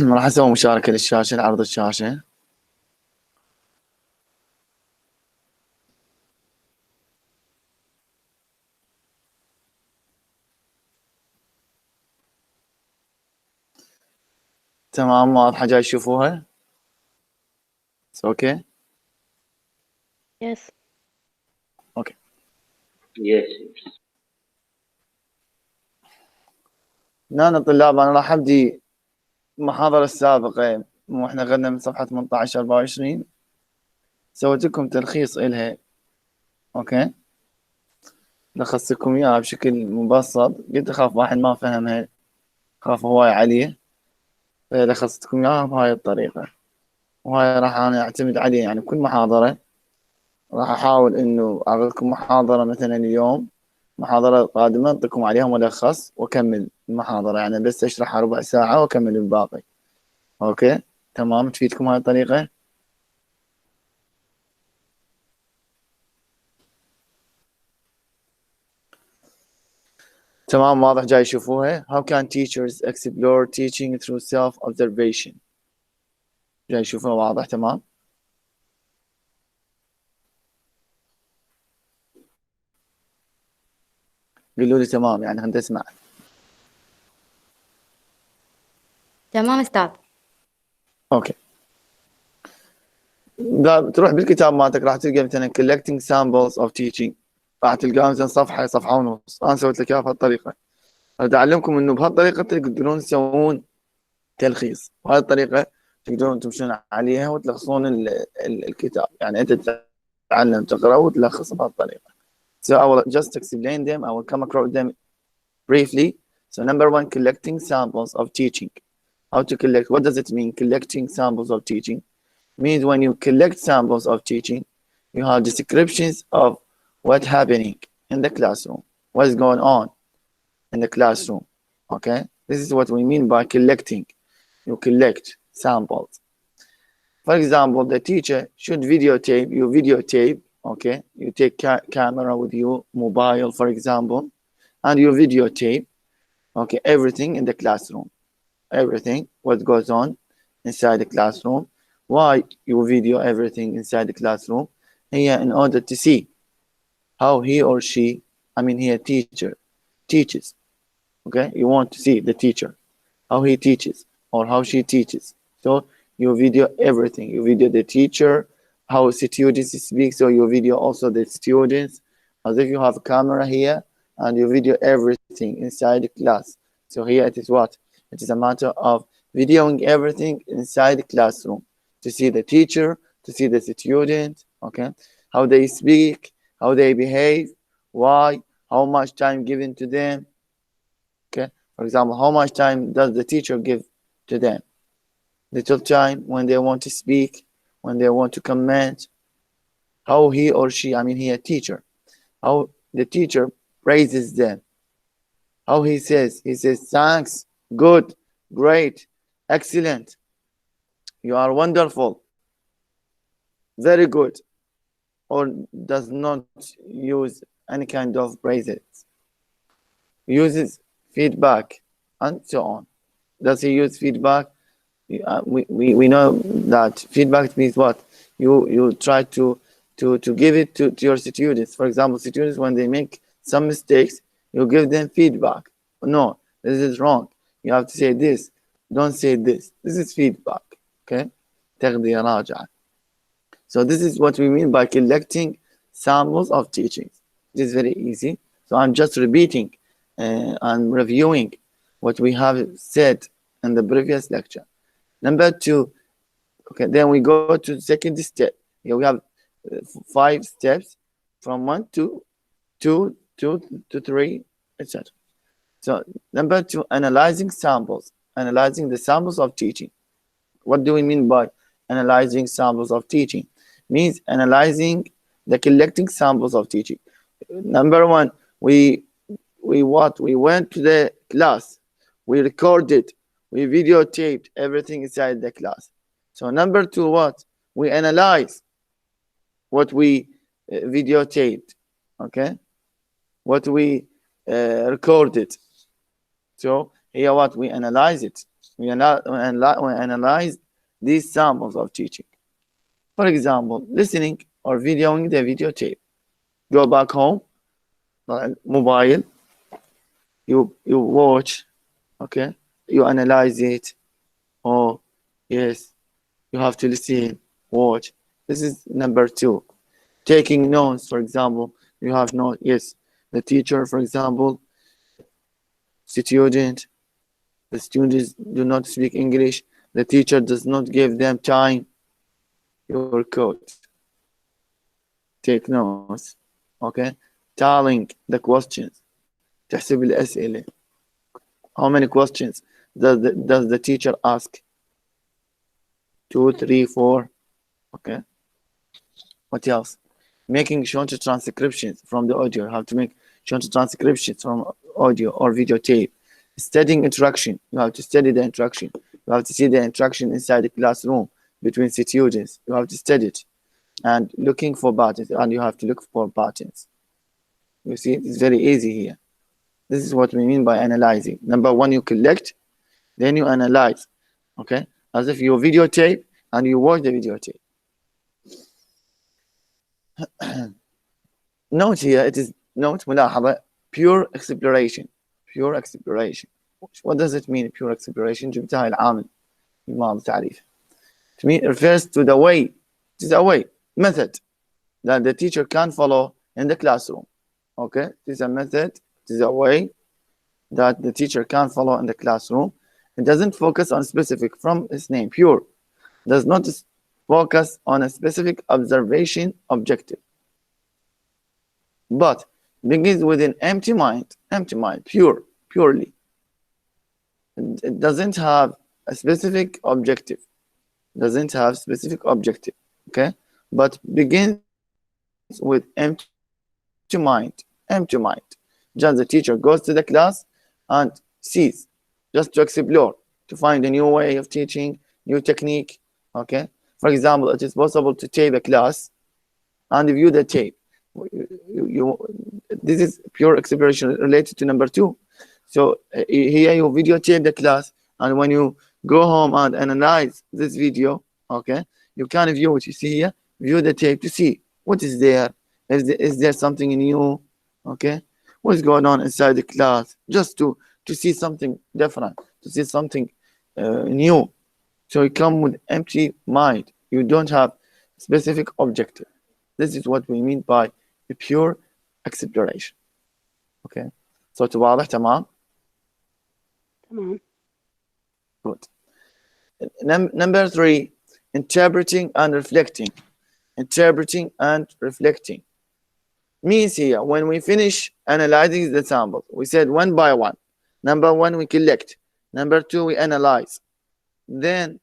راح اسوي مشاركة للشاشة لعرض الشاشة. تمام، واضحة جاي تشوفوها؟ اوكي. Yes. اوكي. Yes. نانا طلاب، انا راح ابدي المحاضرة السابقة، واحنا غدنا من صفحة 18 24 سويت لكم تلخيص إلها. اوكي، لخصت لكم اياها بشكل مبسط، قلت اخاف واحد ما فهمها، خاف هواي عليه، فلخصت لكم اياها بهاي الطريقة. وهاي راح انا اعتمد عليه، يعني كل محاضرة راح احاول انه اعطي لكم محاضرة مثلا اليوم، محاضرة قادمة اعطيكم عليها ملخص واكمل المحاضرة، يعني بس اشرحها ربع ساعة واكمل الباقي. اوكي تمام، تفيدكم هاي الطريقة؟ تمام واضح جاي يشوفوها. How can teachers explore teaching through self-observation؟ جاي يشوفوها واضح؟ تمام. قولوا لي تمام، يعني خلينا نسمع. تمام أستاذ. اوكي، تروح بالكتاب مالتك راح تلقى مثلا collecting samples of teaching، راح تلقاها مثلا صفحة صفحة ونص. انا سويت لك اياها بهالطريقة، بدي اعلمكم انه بهالطريقة تقدرون تسوون تلخيص، وهذه الطريقة تقدرون تمشون عليها وتلخصون الكتاب، يعني انت تتعلم تقرأ وتلخص بهالطريقة. So I will just explain them. I will come across them briefly. So number one, collecting samples of teaching. How to collect? What does it mean? Collecting samples of teaching means when you collect samples of teaching, you have descriptions of what's happening in the classroom, what's going on in the classroom. Okay, this is what we mean by collecting. You collect samples. For example, the teacher should videotape. You videotape. Okay, you take camera with you, mobile, for example, and you videotape. Okay, everything in the classroom, everything what goes on inside the classroom. Why you video everything inside the classroom? Here, in order to see how he or she, I mean here teacher, teaches. Okay, you want to see the teacher, how he teaches or how she teaches. So you video everything. You video the teacher, how students speak. So you video also the students, as if you have a camera here, and you video everything inside the class. So here it is what? It is a matter of videoing everything inside the classroom to see the teacher, to see the student, okay? How they speak, how they behave, why, how much time given to them, okay? For example, how much time does the teacher give to them? Little time when they want to speak, when they want to comment, how he or she, I mean he a teacher, how the teacher praises them, how he says thanks, good, great, excellent, you are wonderful, very good, or does not use any kind of praises, uses feedback, and so on. Does he use feedback? We know that feedback means what? You try to give it to your students. For example, students, when they make some mistakes, you give them feedback. No, this is wrong. You have to say this. Don't say this. This is feedback. Okay? تغذية راجعة. So this is what we mean by collecting samples of teachings. It is very easy. So I'm just repeating and reviewing what we have said in the previous lecture. Number two, okay, then we go to the second step. Here we have 5 steps from 1 to 2 to 3, etc. So number 2, analyzing samples, analyzing the samples of teaching. What do we mean by analyzing samples of teaching? Means analyzing the collecting samples of teaching. Number 1, we went to the class, we recorded, we videotaped everything inside the class. So number 2, what? We analyze what we videotaped, okay? What we recorded. So here what? We analyze it. We analyze these samples of teaching. For example, listening or videoing the videotape. Go back home, mobile, you watch, okay? You analyze it. Oh, yes, you have to listen, watch. This is number 2. Taking notes, for example, you have notes. Yes, the teacher, for example, student, the students do not speak English. The teacher does not give them time. Your code. Take notes. Okay? Tallying the questions. تحسب الأسئلة. How many questions does the teacher ask? 2, 3, 4. Okay. What else? Making short transcriptions from the audio. You have to make short transcriptions from audio or videotape. Studying interaction. You have to study the interaction. You have to see the interaction inside the classroom between students. You have to study it. And looking for patterns. And you have to look for patterns. You see, it's very easy here. This is what we mean by analyzing. Number 1, you collect, then you analyze. Okay? As if you videotape and you watch the videotape. Note here, it is note ملاحظة pure exploration. Pure exploration. What does it mean, pure exploration? جبتها العامل الماضي تعريف. It refers to the way, it is a way, method that the teacher can follow in the classroom. Okay? It is a method, it is a way that the teacher can follow in the classroom. It doesn't focus on specific, from its name, pure. Does not focus on a specific observation objective, but begins with an empty mind, purely. It doesn't have a specific objective, okay? But begins with empty mind. Just the teacher goes to the class and sees, just to explore, to find a new way of teaching, new technique, okay? For example, it is possible to tape a class and view the tape. This is pure exploration related to number 2. So here you videotape the class, and when you go home and analyze this video, okay, you can view what you see here, view the tape to see what is there. Is there something new? Okay, what is going on inside the class? Just to see something different, to see something new. So you come with empty mind. You don't have specific objective. This is what we mean by a pure exploration. Okay. So واضح تمام? تمام. Good. Number 3, interpreting and reflecting. Interpreting and reflecting means here when we finish analyzing the sample, we said 1 by 1. Number 1, we collect. Number 2, we analyze. Then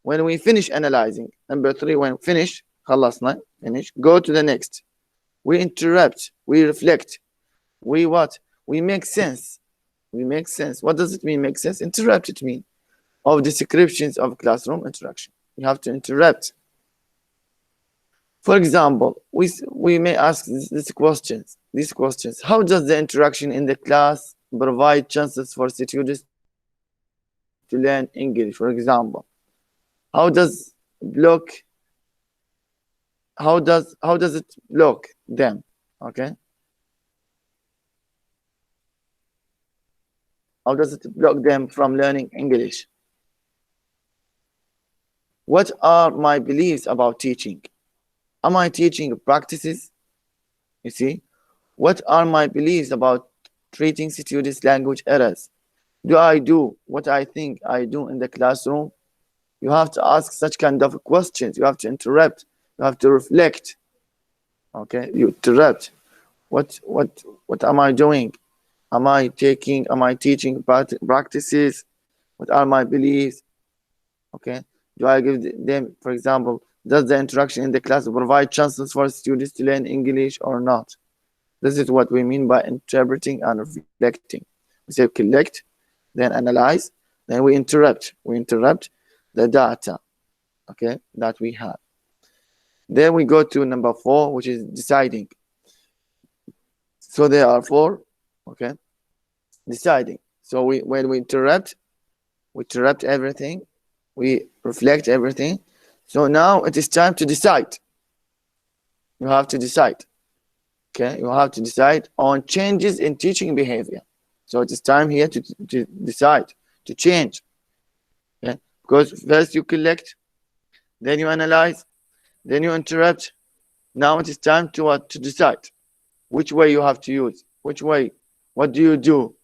when we finish analyzing, number 3, when finish, خلصنا, finish, go to the next. We interrupt, we reflect, we what? We make sense. What does it mean, make sense? Interrupt, it means of descriptions of classroom interaction. You have to interrupt. For example, we may ask these questions. How does the interaction in the class provide chances for students to learn English? For example, how does it block them? Okay. How does it block them from learning English? What are my beliefs about teaching? Am I teaching practices? You see, what are my beliefs about treating students' language errors? Do I do what I think I do in the classroom? You have to ask such kind of questions. You have to interrupt. You have to reflect. Okay, you interrupt. What am I doing? Am I teaching practices? What are my beliefs? Okay, do I give them, for example, does the interaction in the class provide chances for students to learn English or not? This is what we mean by interpreting and reflecting. We say collect, then analyze, then we interrupt. We interrupt the data, okay, that we have. Then we go to number 4, which is deciding. So there are 4, okay, deciding. So when we interrupt, we interrupt everything, we reflect everything. So now it is time to decide. You have to decide. Okay, you have to decide on changes in teaching behavior. So it is time here to decide, to change. Okay, because first you collect, then you analyze, then you interrupt. Now it is time to what? To decide which way you have to use. Which way? What do you do?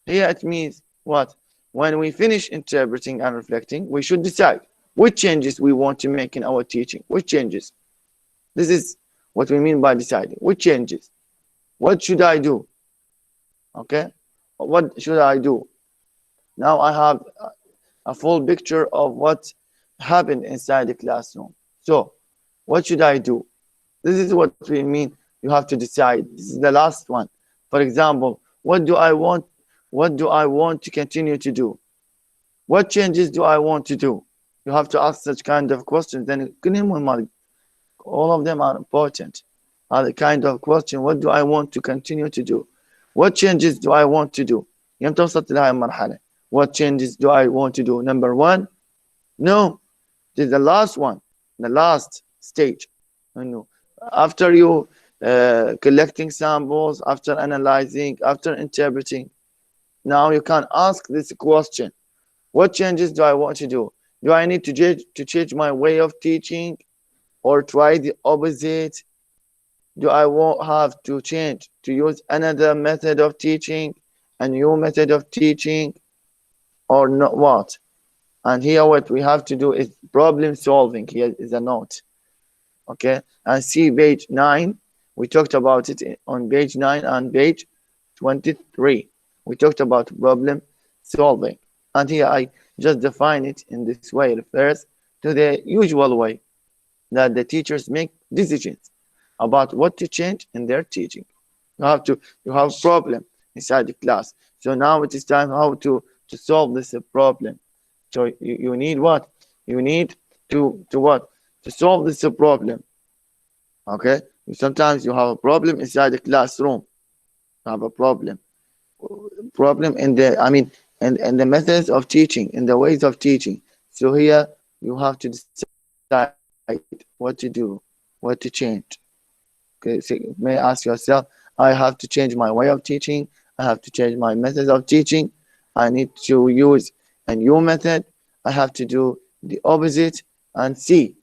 Here it means what? When we finish interpreting and reflecting, we should decide which changes we want to make in our teaching. Which changes? This is what we mean by deciding. Which changes? What should I do? Okay? What should I do? Now I have a full picture of what happened inside the classroom. So, what should I do? This is what we mean. You have to decide. This is the last one. For example, what do I want? What do I want to continue to do? What changes do I want to do? You have to ask such kind of questions. Then all of them are important. Are the kind of question. What do I want to continue to do? What changes do I want to do? يمتى وصلت لهاي المرحلة? What changes do I want to do? Number one? No. This is the last one. The last stage. After you collecting samples, after analyzing, after interpreting, now you can ask this question. What changes do I want to do? Do I need to change my way of teaching or try the opposite? Do I have to change to use another method of teaching, a new method of teaching, or not what? And here what we have to do is problem solving. Here is a note. Okay, and see page 9. We talked about it on page 9 and page 23. We talked about problem solving. And here I just define it in this way. It refers to the usual way that the teachers make decisions about what to change in their teaching. You have a problem inside the class. So now it is time how to solve this problem. So you need what? You need to what? To solve this problem. Okay? Sometimes you have a problem inside the classroom. You have a problem. Problem in the, and the methods of teaching, in the ways of teaching. So here you have to decide what to do, what to change. Okay, so you may ask yourself, I have to change my way of teaching. I have to change my methods of teaching. I need to use a new method. I have to do the opposite and see.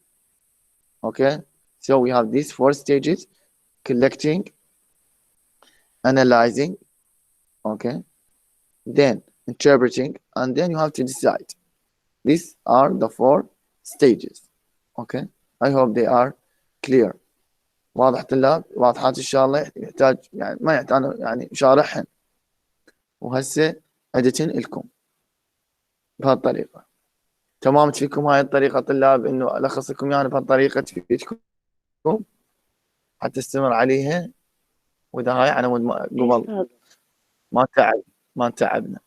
Okay, so we have these 4 stages: collecting, analyzing, okay, then interpreting, and then you have to decide. These are the 4 stages. Okay, I hope they are clear. واضح طلاب؟ واضحات إن شاء الله. يحتاج يعني ما يحتاج يعني شارحهن، وهسه عدتين لكم بهالطريقة. تمام تفيدكم هاي الطريقة طلاب، إنه ألخص لكم يعني بهالطريقة تفيدكم حتى استمر عليها. وإذا هاي على مود قبل ما تعبنا،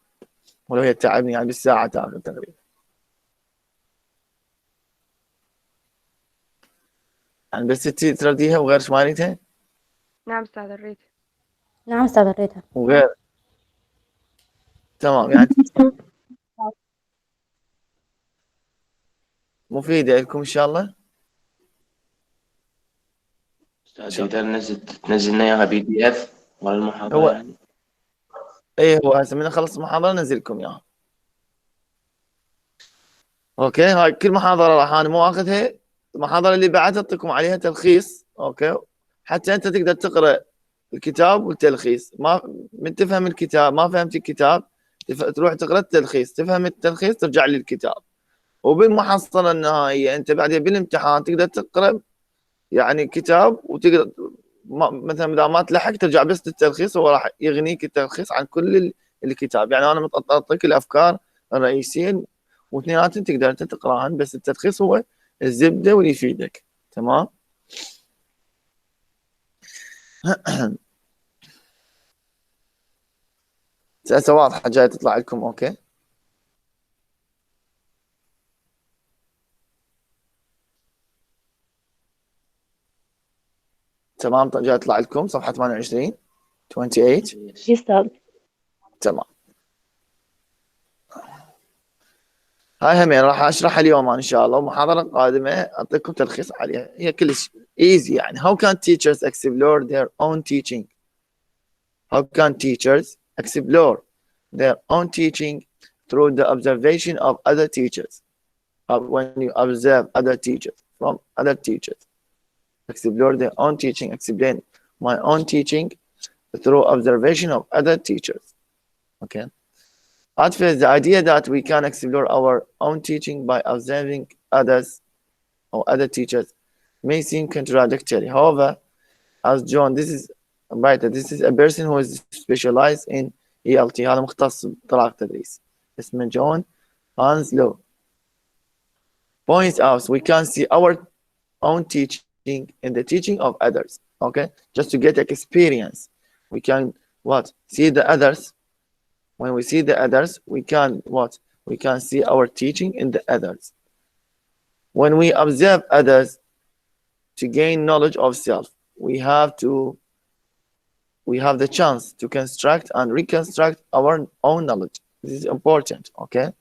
ولو هي تعبني يعني بالساعة تاخذ تقريبا. يعني بس ترديها وغير ما ريتها. نعم أستاذ الريت. نعم أستاذ الريتها. وغير تمام يعني مفيدة لكم إن شاء الله. أستاذ تقدر تنزلنا إياها PDF ورا المحاضرة يعني؟ إيه هو هسه من أخلص المحاضرة ننزلكم إياها. أوكي، هاي كل محاضرة راح أنا مو أخذها. المحاضرة اللي بعدها أعطيكم عليها تلخيص. أوكي، حتى أنت تقدر تقرأ الكتاب والتلخيص. ما من تفهم الكتاب ما فهمت الكتاب تروح تقرأ التلخيص، تفهم التلخيص ترجع للكتاب. وبالمحصلة النهائية أنت بعدين بالامتحان تقدر تقرأ يعني كتاب، وتقدر مثلا إذا ما تلحق ترجع بس للتلخيص، هو راح يغنيك التلخيص عن كل الكتاب. يعني أنا أعطيك الأفكار الرئيسية واثنيناتهم تقدر أنت تقرأهن، بس التلخيص هو الزبدة واللي يفيدك. تمام. سألت واضحة جاي تطلع لكم. أوكي تمام، جاي تطلع لكم صفحة 28. يستاذ. تمام. هاي همين راح اشرحها اليوم ان شاء الله، ومحاضرة قادمة اعطيكم تلخيص عليها، هي كلش easy يعني. How can teachers explore their own teaching? How can teachers explore their own teaching through the observation of other teachers? When you observe other teachers from other teachers, explore their own teaching, explain my own teaching through observation of other teachers. Okay. At first, the idea that we can explore our own teaching by observing others or other teachers may seem contradictory. However, as John, this is a person who is specialized in ELT. هذا مختص بطرق تدريس اسمه جون هانسلو. Points out we can see our own teaching in the teaching of others. Okay, just to get experience, we can see the others. When we see the others, we can we can see our teaching in the others. When we observe others to gain knowledge of self, we have the chance to construct and reconstruct our own knowledge. This is important. Okay.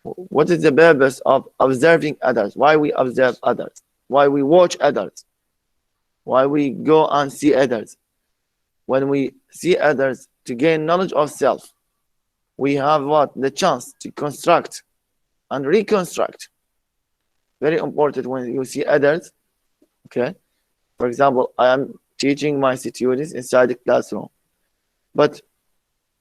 What is the purpose of observing others? Why we observe others? Why we watch others? Why we go and see others? When we see others to gain knowledge of self, we have the chance to construct and reconstruct. Very important when you see others. Okay. For example, I am teaching my students inside the classroom, but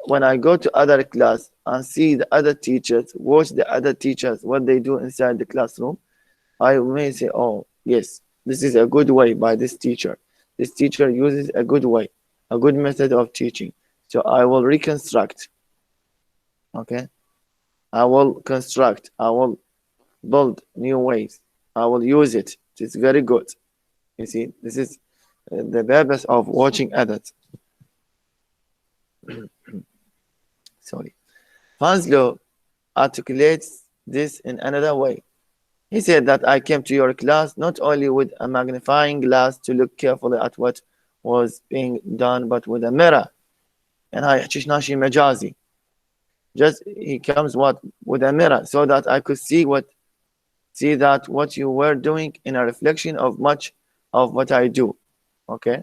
when I go to other class and see the other teachers, watch the other teachers, what they do inside the classroom, I may say, oh, yes, this is a good way by this teacher. This teacher uses a good way, a good method of teaching. So I will reconstruct. Okay. I will construct. I will build new ways. I will use it. It's very good. You see, this is the purpose of watching others. Sorry. Hanslow articulates this in another way. He said that I came to your class not only with a magnifying glass to look carefully at what was being done, but with a mirror. And I شيء مجازي. Just he comes with a mirror so that I could see that what you were doing in a reflection of much of what I do. Okay.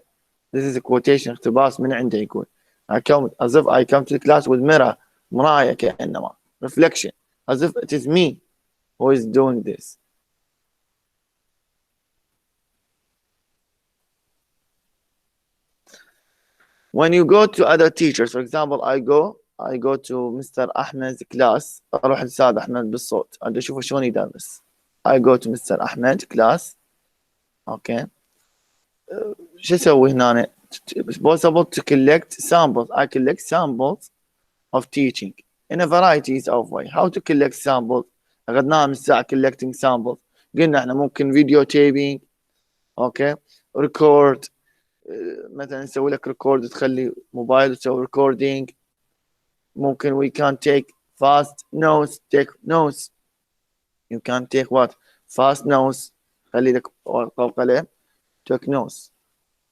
This is a quotation. اقتباس من عنده يقول I come as if I come to the class with mirror. مراية كأنما reflection, as if it is me who is doing this. When you go to other teachers, for example, I go to Mr. Ahmed's class. أروح للأستاذ أحمد بالصوت أدي أشوفه شلون يدرس. I go to Mr. Ahmed class. Okay. شو أسوي هنا؟ It's possible to collect samples. I collect samples of teaching in a varieties of way. How to collect samples? أخذناها من الساعة collecting samples. قلنا إحنا ممكن video taping. Okay. Record. مثلا نسوي لك record تخلي موبايل وتسوي recording. ممكن we can take fast notes. Take notes. You can take fast notes. خلي لك ورقة وقلم. Take notes.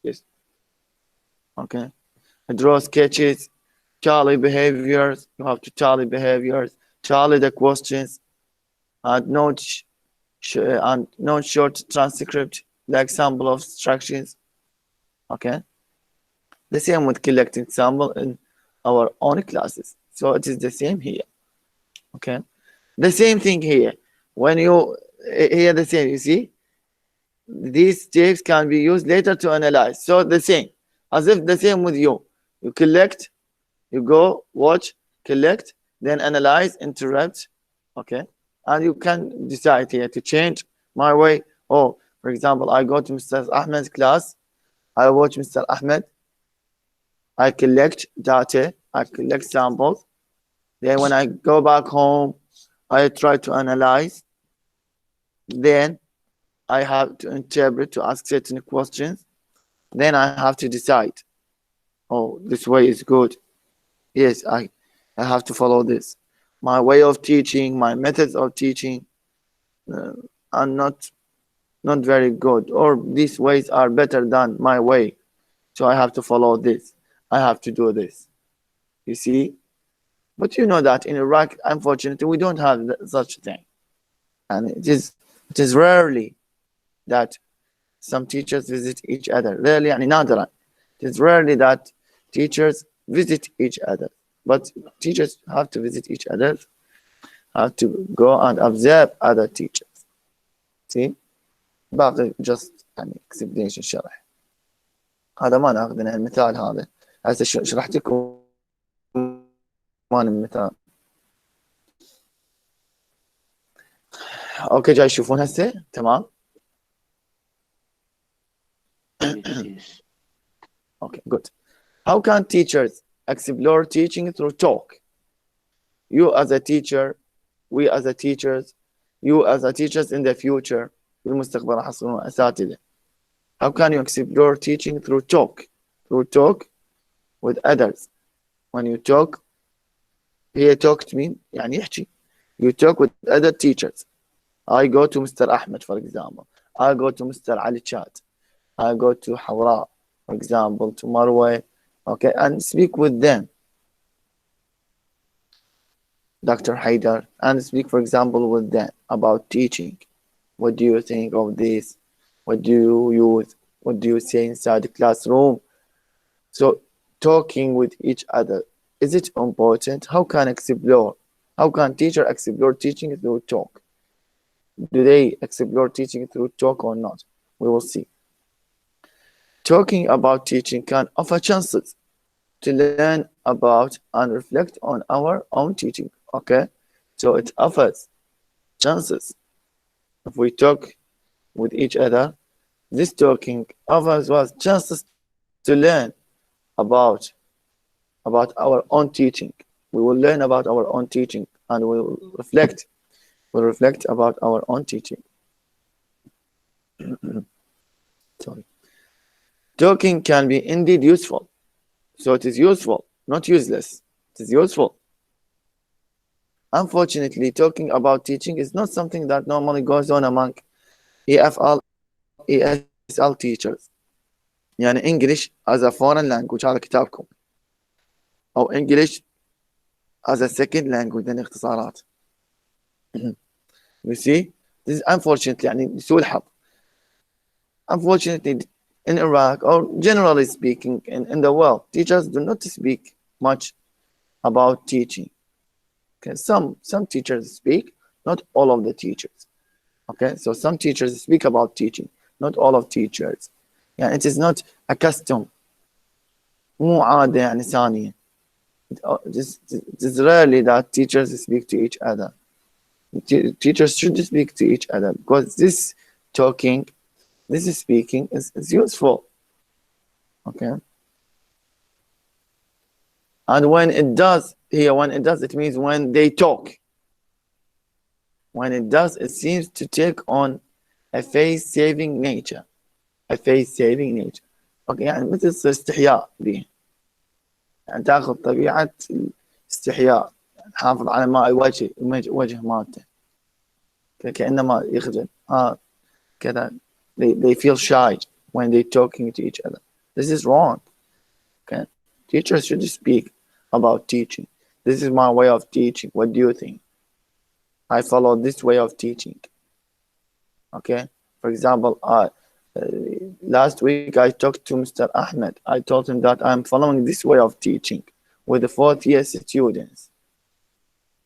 Yes. Okay. Draw sketches. Tally behaviors. You have to tally behaviors. Tally the questions. And note short transcript. The example of instructions. Okay. The same with collecting sample in our own classes. So it is the same here. Okay. The same thing here. When you here the same, you see, these tapes can be used later to analyze. So the same, as if the same with you. You collect, you go watch, collect, then analyze, interrupt. Okay. And you can decide here to change my way. Oh, for example, I go to Mr. Ahmed's class. I watch Mr. Ahmed. I collect data. I collect samples. Then when I go back home, I try to analyze. Then I have to interpret, to ask certain questions. Then I have to decide. Oh, this way is good. Yes, I have to follow this. My way of teaching, my methods of teaching are not very good, or these ways are better than my way. So I have to follow this. I have to do this. You see? But you know that in Iraq, unfortunately, we don't have such a thing. and it is rarely that some teachers visit each other. Rarely, يعني نادرا. It is rarely that teachers visit each other, but teachers have to visit each other, have to go and observe other teachers. See, باقي just يعني explanation شرح. هذا ما ناخذ من المثال هذا. هسه شرحت لكم المثال. اوكي جاي تشوفون هسه تمام. Okay, good. How can teachers explore teaching through talk? You as a teacher, we as a teachers, you as a teachers in the future, بالمستقبل راح تصيرون أساتذة. How can you explore teaching through talk? Through talk with others. When you talk, here talk to me, يعني يحكي. You talk with other teachers. I go to Mr. Ahmed, for example. I go to Mr. Ali Chat. I go to Hawra, for example, to Marway, okay, and speak with them. Dr. Haidar, and speak, for example, with them about teaching. What do you think of this? What do you use? What do you say inside the classroom? So, talking with each other, is it important? How can teacher explore teaching through talk? Do they explore teaching through talk or not? We will see. Talking about teaching can offer chances to learn about and reflect on our own teaching. Okay, so it offers chances. If we talk with each other, this talking offers us chances to learn about our own teaching. We will learn about our own teaching and we will reflect. We'll reflect about our own teaching. Sorry. Talking can be indeed useful. So it is useful, not useless. It is useful. Unfortunately, talking about teaching is not something that normally goes on among EFL, ESL teachers. يعني English as a foreign language هذا كتابكم. أو English as a second language من اختصارات. You see, this is unfortunately يعني سوء الحظ. Unfortunately, in Iraq, or generally speaking in the world, teachers do not speak much about teaching. Okay, some teachers speak, not all of the teachers. Okay, so some teachers speak about teaching, not all of teachers. Yeah, it is not a custom. مو عادة يعني ثانية. It is rarely that teachers speak to each other. Teachers should speak to each other because this speaking is useful. Okay. And when it does, it means when they talk. When it does, it seems to take on a face-saving nature. Okay, يعني مثل استحياء به. يعني تاخذ طبيعة الاستحياء. يعني حافظ على ماء وجه مالته. كأنما يخجل. كذا. They feel shy when they're talking to each other. This is wrong. Okay. Teachers should speak about teaching. This is my way of teaching. What do you think? I follow this way of teaching. Okay. For example, last week I talked to Mr. Ahmed. I told him that I'm following this way of teaching with the fourth year students.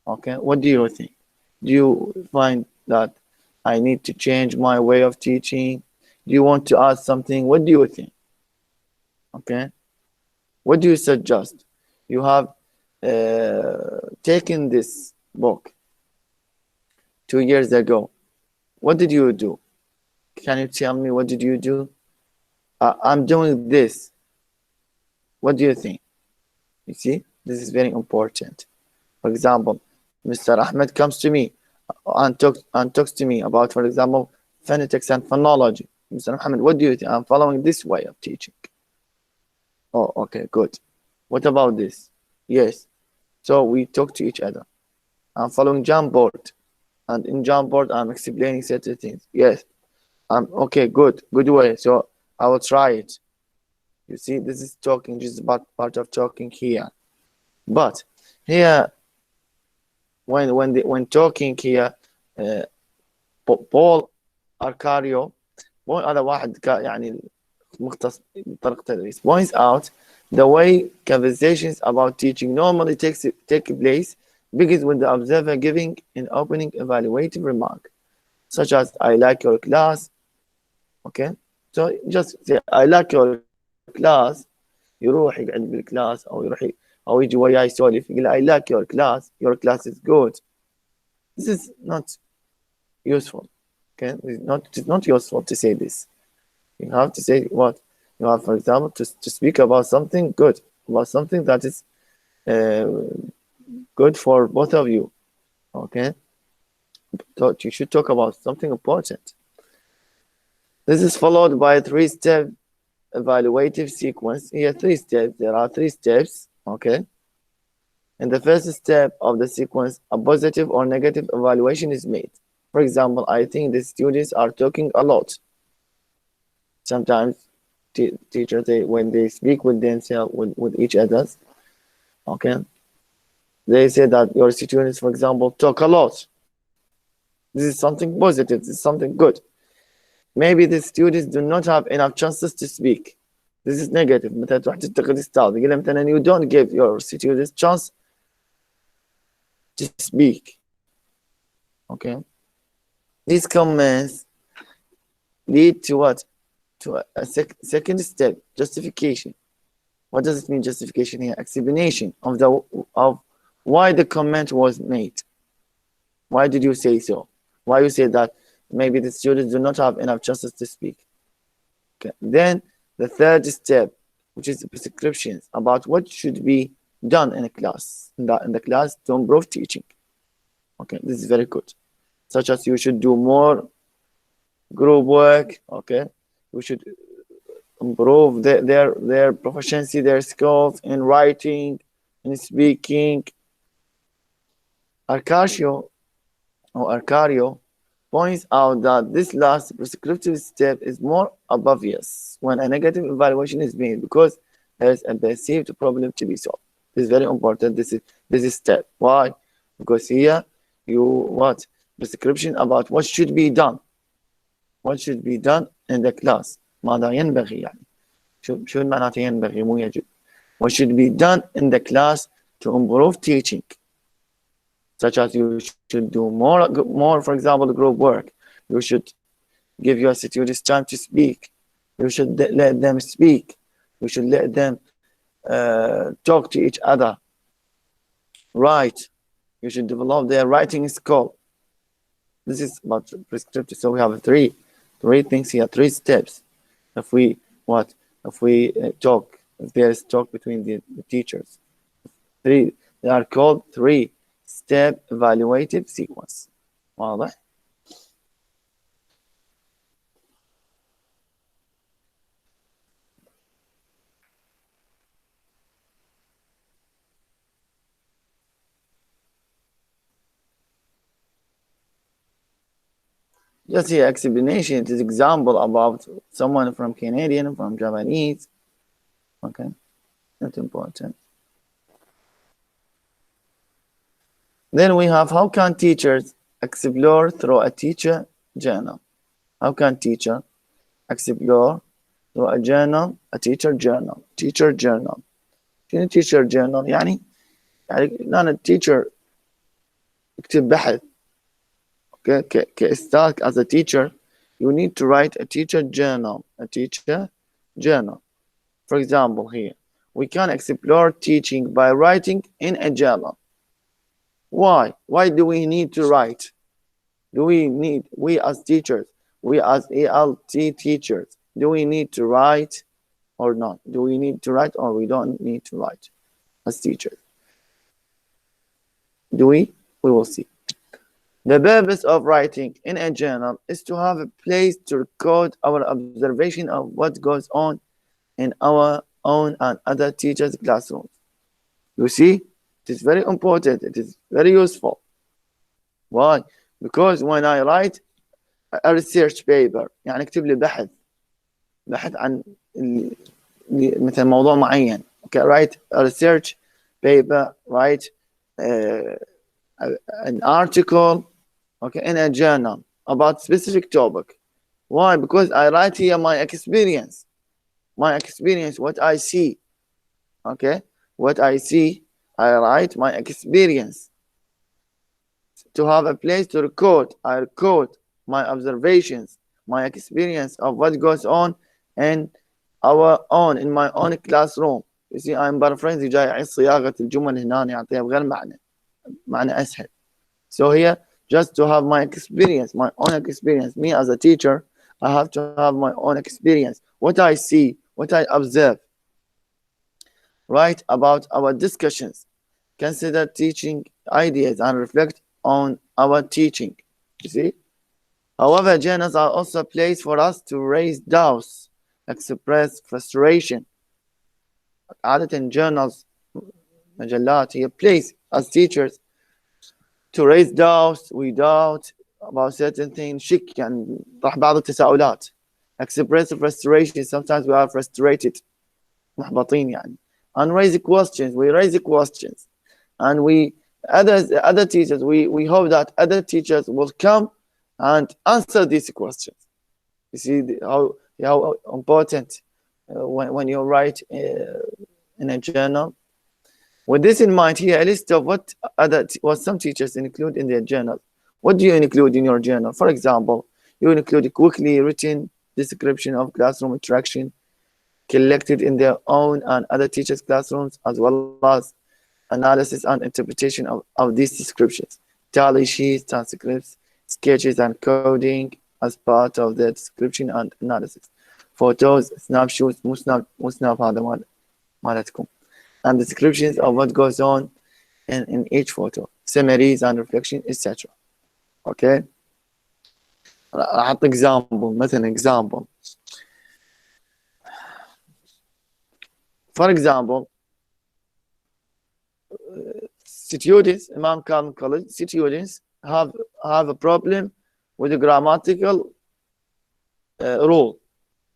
Okay. What do you think? Do you find that I need to change my way of teaching? Do you want to ask something? What do you think? Okay. What do you suggest? You have taken this book 2 years ago. What did you do? Can you tell me what did you do? I'm doing this. What do you think? You see, this is very important. For example, Mr. Ahmed comes to me and talks to me about, for example, phonetics and phonology. Mr. Muhammad, what do you think? I'm following this way of teaching. Oh, okay, good. What about this? Yes. So we talk to each other. I'm following Jamboard. And in Jamboard, I'm explaining certain things. Yes. Okay, good way. So I will try it. You see, this is talking, just about part of talking here. But here, when talking here, بول أركاريو هذا واحد يعني مختص بطريقة التدريس points out the way conversations about teaching normally take place begins with the observer giving an opening evaluative remark such as I like your class. Okay, so just say I like your class. يروح يقعد بالكلاس أو يروح أو يجي وياي يسولف يقول I like your class is good. This is not useful. Okay, it is not useful to say this. You have to say what? You have, for example, to speak about something good, about something that is good for both of you. Okay, so you should talk about something important. This is followed by a 3-step evaluative sequence. Here, 3 steps. There are 3 steps. Okay. In the first step of the sequence, a positive or negative evaluation is made. For example, I think the students are talking a lot. Sometimes teachers, when they speak with themselves, with each other, okay, they say that your students, for example, talk a lot. This is something positive. This is something good. Maybe the students do not have enough chances to speak. This is negative. مثلا تروح تنتقد أستاذ يقول مثلا you don't give your students chance to speak. Okay. These comments lead to what? To a second step, justification. What does it mean, justification here? Explanation of why the comment was made. Why did you say so? Why you say that maybe the students do not have enough chances to speak. Okay. Then the third step, which is the prescriptions about what should be done in a class, in the class to improve teaching. Okay, this is very good. Such as you should do more group work. Okay, we should improve their proficiency, their skills in writing, in speaking. Arcario points out that this last prescriptive step is more obvious when a negative evaluation is made because there is a perceived problem to be solved. This is very important. This is step. Why? Because here prescription about what should be done. What should be done in the class. ماذا ينبغي يعني. شو معناته ينبغي مو يجب. What should be done in the class to improve teaching. Such as you should do more, for example, group work. You should give your students time to speak. You should let them speak. You should let them talk to each other. Write. You should develop their writing skill. This is about prescriptive. So we have three things here, 3 steps. If we talk, if there is talk between the teachers, they are called 3-step evaluative sequence. واضح؟ Just here explanation, it is example about someone from Canadian, from Japanese. Okay, not important. Then we have how can teachers explore through a teacher journal? How can teacher explore through a journal, a teacher journal? Teacher journal. شنو teacher journal؟ يعني أنا teacher اكتب بحث. Okay, كأستاذ as a teacher, you need to write a teacher journal. A teacher journal. For example, here we can explore teaching by writing in a journal. Why? Why do we need to write? We as teachers, we as ALT teachers, do we need to write or not? Do we need to write or we don't need to write as teachers? Do we? We will see. The purpose of writing in a journal is to have a place to record our observation of what goes on in our own and other teachers' classrooms. You see, it is very important. It is very useful. Why? Because when I write a research paper, يعني اكتب لي بحث عن مثل موضوع معين. Okay, write a research paper, write an article, okay, in a journal. about specific topic. Why? Because I write here my experience, what I see. Okay, what I see, I write my experience. To have a place to record, I record my observations, my experience of what goes on in my own classroom. You see, I'm paraphrasing, جاي أعيد صياغة الجمل هنا يعطيها بغير معنى أسهل. So here, just to have my experience, my own experience. Me as a teacher, I have to have my own experience. What I see, what I observe. Write about our discussions. Consider teaching ideas and reflect on our teaching. You see? However, journals are also a place for us to raise doubts, express frustration. عادة journals, مجلات, هي place as teachers to raise doubts. We doubt about certain things. شك يعني طرح بعض التساؤلات. Express frustration. Sometimes we are frustrated. محبطين يعني. And raise questions. We raise questions. And other teachers, we hope that other teachers will come and answer these questions. You see how important when you write in a journal. With this in mind, here a list of what some teachers include in their journal. What do you include in your journal? For example, you include a quickly written description of classroom interaction collected in their own and other teachers' classrooms, as well as analysis and interpretation of these descriptions, tally sheets, transcripts, sketches, and coding as part of the description and analysis. Photos, snapshots, مو snap هذا مالتكم. And descriptions of what goes on in each photo, summaries and reflection, etc. Okay. راح أحط example, مثلا example. For example, students, Imam Khan College, students have a problem with the grammatical rule.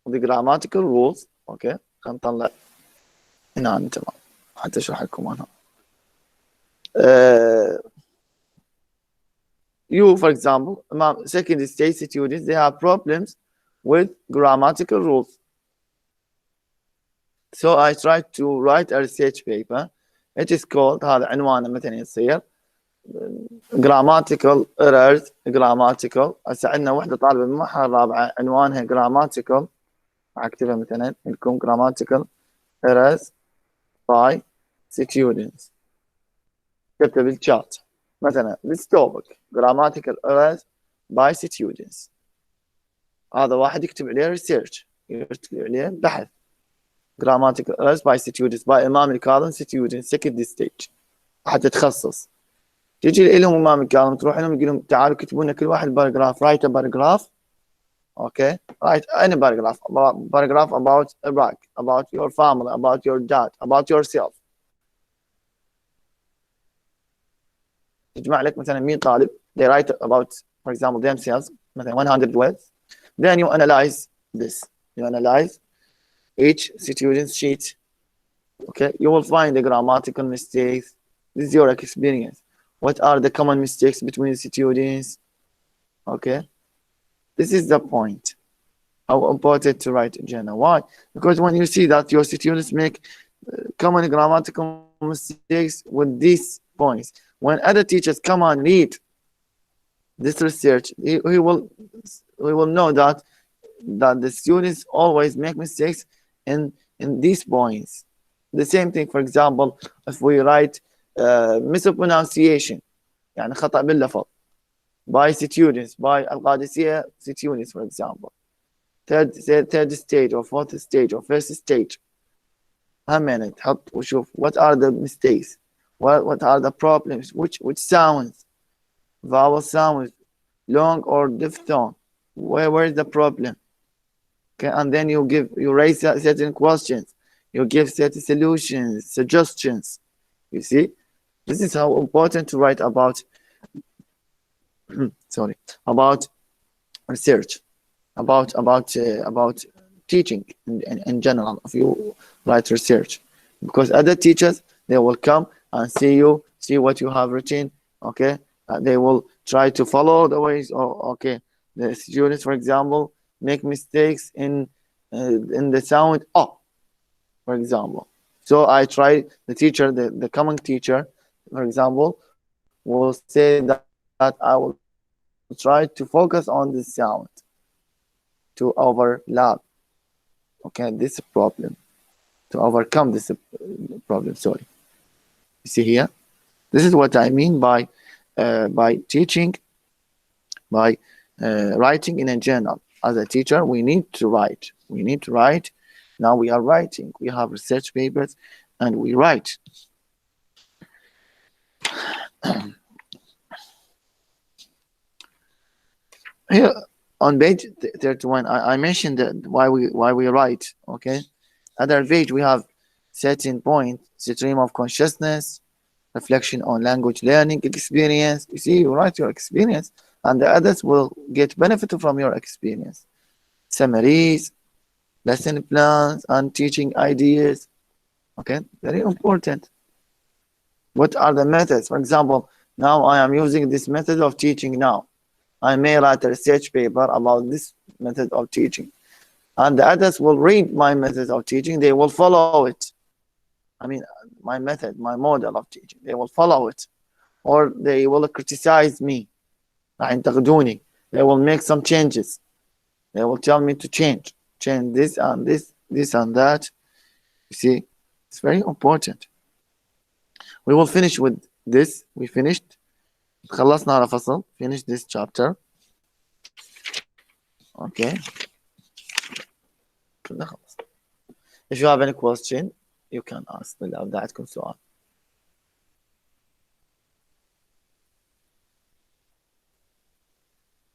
The grammatical rules. Okay. خلينا نطلع هنا تمام حتى اشرح لكم انا. You, for example, second stage students, they have problems with grammatical rules. So I tried to write a research paper. It is called, هذا عنوانه مثلا يصير grammatical errors. grammatical. هسه عندنا وحده طالبه بالمرحله الرابعه عنوانها grammatical. اكتبها مثلا لكم grammatical errors by students. كتبت بالشات مثلا this topic grammatical errors by students. هذا واحد يكتب عليه research، يكتب عليه بحث. grammatical errors by students by إمام الكاظم students second stage. حتى تخصص. تجي لهم إمام الكاظم تروح لهم تقول لهم تعالوا كتبوا لنا كل واحد باراجراف. write a paragraph. Okay, write any paragraph about Iraq, about your family, about your dad, about yourself. تجمع لك مثلا 100 طالب. They write about, for example, themselves مثلا 100 words. Then you analyze this. You analyze each student's sheet. Okay, you will find the grammatical mistakes. This is your experience. What are the common mistakes between the students? Okay, this is the point. How important to write in journal. Why? Because when you see that your students make common grammatical mistakes with these points, when other teachers come and read this research, he will know that the students always make mistakes in these points. The same thing, for example, if we write mispronunciation, يعني خطأ باللفظ by students, by القادسية students, for example, third stage or fourth stage or first stage. هم تحط وشوف what are the mistakes, what are the problems, which sounds, vowel sounds, long or diphthong, where is the problem? Okay, and then you raise certain questions, you give certain solutions, suggestions. You see, this is how important to write about about research, about teaching in general. If you write research, because other teachers, they will come and see what you have written. Okay, they will try to follow the ways. Okay, the students, for example, make mistakes in the sound O, for example. So I try, the teacher, the coming teacher, for example, will say that I will try to focus on the sound to overlap. Okay, this problem, to overcome this problem. Sorry. You see here, this is what I mean by teaching, by writing in a journal. As a teacher, we need to write. We need to write. Now we are writing. We have research papers, and we write. Here on page 31, I mentioned that why we write. Okay, other page we have 13 points: stream of consciousness, reflection on language learning experience. You see, you write your experience, and the others will get benefit from your experience. Summaries, lesson plans, and teaching ideas. Okay, very important. What are the methods? For example, now I am using this method of teaching now. I may write a research paper about this method of teaching, and the others will read my method of teaching. They will follow it. I mean, my method, my model of teaching. They will follow it, or they will criticize me. They will make some changes. They will tell me to change this and this and that. You see, it's very important. We will finish with this. We finished. خلصنا على فصل. Finish this chapter. Okay. If you have any question, you can ask. لو عندكم سؤال.